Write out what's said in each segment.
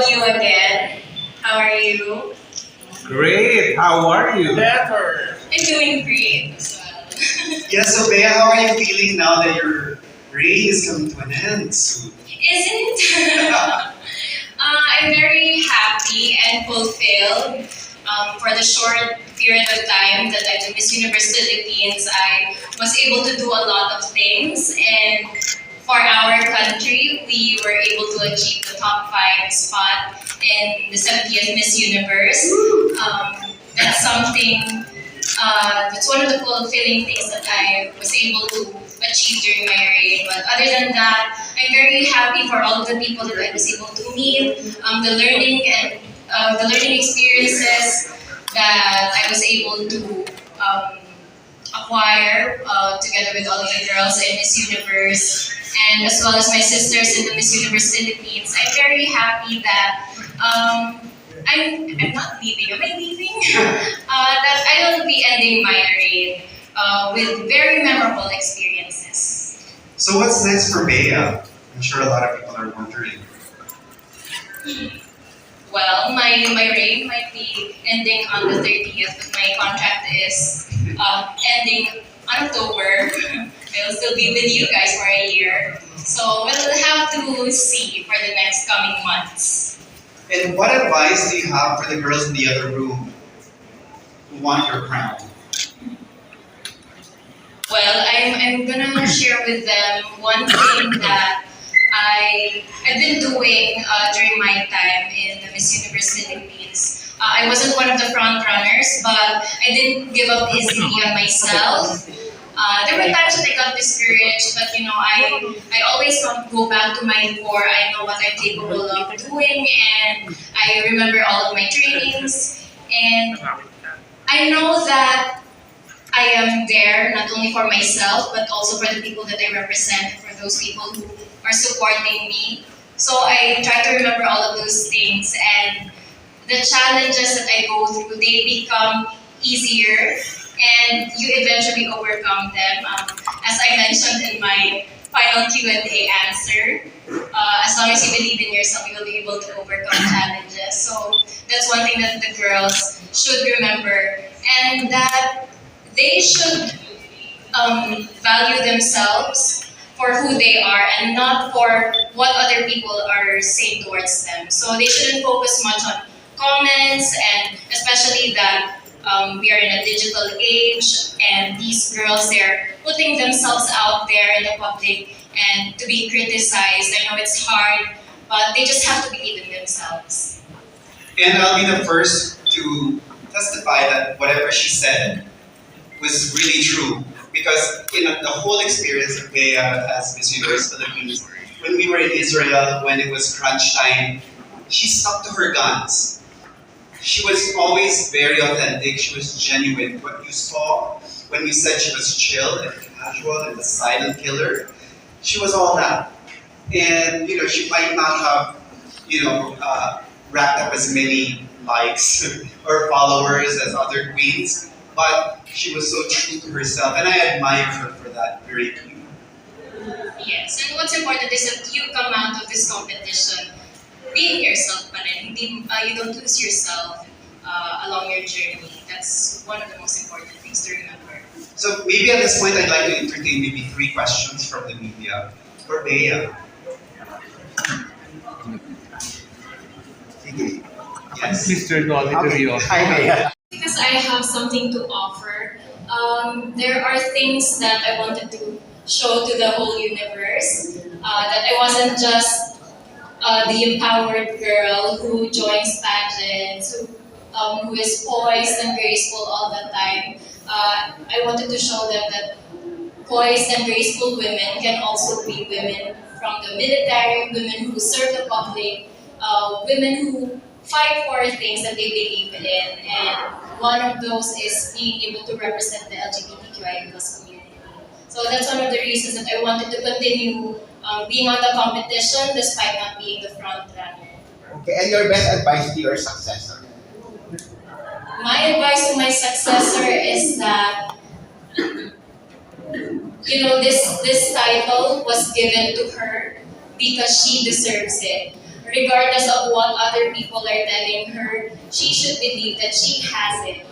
you again. How are you? Great. How are you? Better. I'm doing great as well. Yes, so Bea, how are you feeling now that your reign is coming to an end soon? Isn't? I'm very happy and fulfilled for the short period of time that I'm in Miss Universe Philippines. I was able to do a lot of things, and for our country, we were able to achieve the top 5 spot in the 70th Miss Universe. That's something, that's one of the fulfilling things that I was able to achieve during my reign. But other than that, I'm very happy for all of the people that I was able to meet, the learning experiences that I was able to acquire together with all of the girls in Miss Universe, and as well as my sisters in the Miss Universe Philippines. I'm very happy that I'm not leaving. Am I leaving? That I will be ending my reign with very memorable experiences. So what's next for Bea? I'm sure a lot of people are wondering. Well, my reign might be ending on the 30th, but my contract is ending on October. I'll still be with you guys for a year. So we'll have to see for the next coming months. And what advice do you have for the girls in the other room who want your crown? Well, I'm gonna share with them one thing that I've been doing during my time in the Miss Universe Philippines. I wasn't one of the front runners, but I didn't give up easily on myself. There were times that I got discouraged, but I always go back to my core. I know what I'm capable of doing, and I remember all of my trainings, and I know that I am there not only for myself, but also for the people that I represent, for those people who are supporting me. So I try to remember all of those things, and the challenges that I go through, they become easier, and you eventually overcome them. As I mentioned in my final Q&A answer, as long as you believe in yourself, you will be able to overcome challenges. So that's one thing that the girls should remember, and that they should value themselves for who they are and not for what other people are saying towards them. So they shouldn't focus much on comments, and especially that we are in a digital age, and these girls, they're putting themselves out there in the public and to be criticized. I know it's hard, but they just have to believe in themselves. And I'll be the first to testify that whatever she said was really true. Because in the whole experience of Bea as Miss Universe Philippines, when we were in Israel, when it was crunch time, she stuck to her guns. She was always very authentic. She was genuine. What you saw when we said she was chill and casual and the silent killer, she was all that. And she might not have racked up as many likes or followers as other queens, but she was so true to herself, and I admire her for that very deeply. Yes, and what's important is that you come out of this competition being yourself pa rin. You don't lose yourself along your journey. That's one of the most important things to remember. So maybe at this point, I'd like to entertain maybe 3 questions from the media for Bea. Yes. Mr. Dolly Rio. Hi, Bea. Because I have something to offer, there are things that I wanted to show to the whole universe. That I wasn't just the empowered girl who joins pageants, who is poised and graceful all the time. I wanted to show them that poised and graceful women can also be women from the military, women who serve the public, women who fight for things that they believe in. And one of those is being able to represent the LGBTQIA plus community. So that's one of the reasons that I wanted to continue being on the competition despite not being the front runner. Okay, and your best advice to your successor? My advice to my successor is that this title was given to her because she deserves it. regardless of what other people are telling her, she should believe that she has it.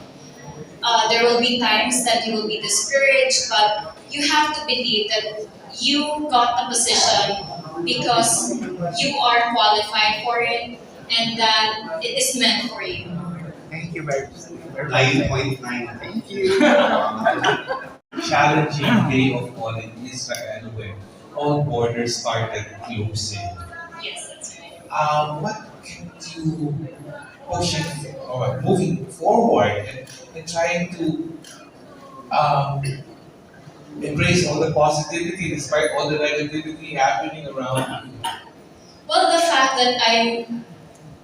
There will be times that you will be discouraged, but you have to believe that you got the position because you are qualified for it and that it is meant for you. Thank you very much. 9.9. Thank you. Challenging day of all in Israel when all borders started closing. Yes, that's right. What kept you pushing or moving forward and trying to embrace all the positivity despite all the negativity happening around you? Well, the fact that I'm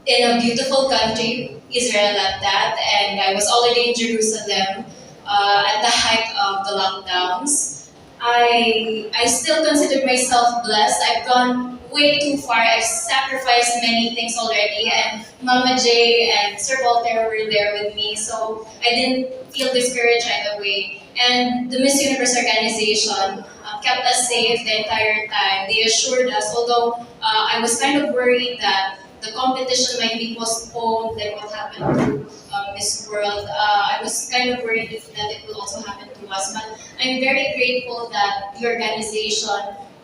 in a beautiful country, Israel at that, and I was already in Jerusalem at the height of the lockdowns. I still consider myself blessed. I've gone way too far. I've sacrificed many things already, and Mama J and Sir Walter were there with me, so I didn't feel discouraged either way. And the Miss Universe organization kept us safe the entire time. They assured us, although I was kind of worried that the competition might be postponed, like what happened to Miss World. I was kind of worried that it will also happen to us, but I'm very grateful that the organization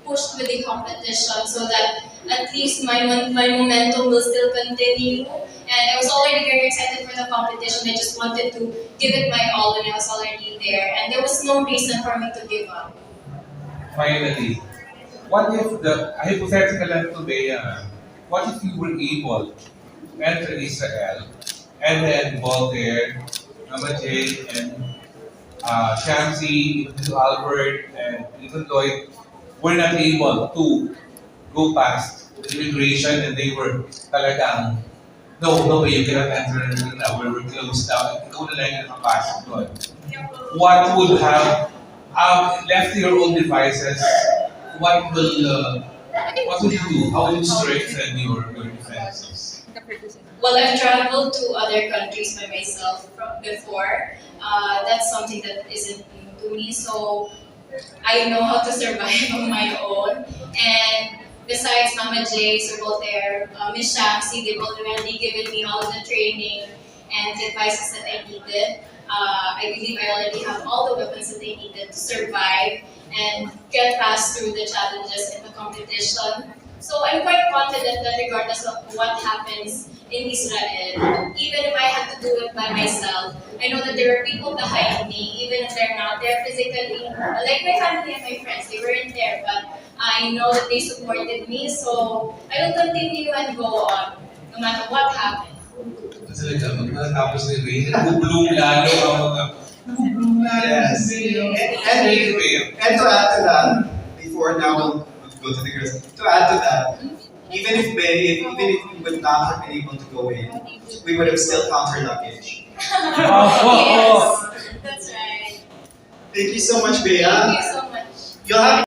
pushed with the competition so that at least my momentum will still continue. And I was already very excited for the competition. I just wanted to give it my all when I was already there, and there was no reason for me to give up. Finally, what if the hypothetical lang to Bea, what if you were able to enter Israel and then Voltaire, Mama J, and Shamsi, even Albert, and even Lloyd were not able to go past immigration and they were talagang, no, no way, you cannot enter now, we're closed down. Ikaw na lang yung nakapasok doon. What would have left to your own devices, what will you do? How will you strengthen your defenses? Well, I've traveled to other countries by myself from before. That's something that isn't new to me, so I know how to survive on my own. And besides Mama J, Sir Voltaire, Miss Shamsi, they've already given me all the training and advices that I needed. I believe I already have all the weapons that they needed to survive and get past through the challenges in the competition. So I'm quite confident that regardless of what happens in Israel, even if I have to do it by myself, I know that there are people behind me, even if they're not there physically. Like my family and my friends, they weren't there, but I know that they supported me, so I will continue and go on, no matter what happens. Talaga, magtatapos na yung rain, nag-bloom lalo ang mga, nag-bloom lalo Yes. ang Bea. And, Thank you, Bea. and to add to that, before now we'll go to the girls. To add to that, even if we would not have been able to go in, we would have still found her luggage. Yes, that's right. Thank you so much, Bea. Thank you so much. You'll have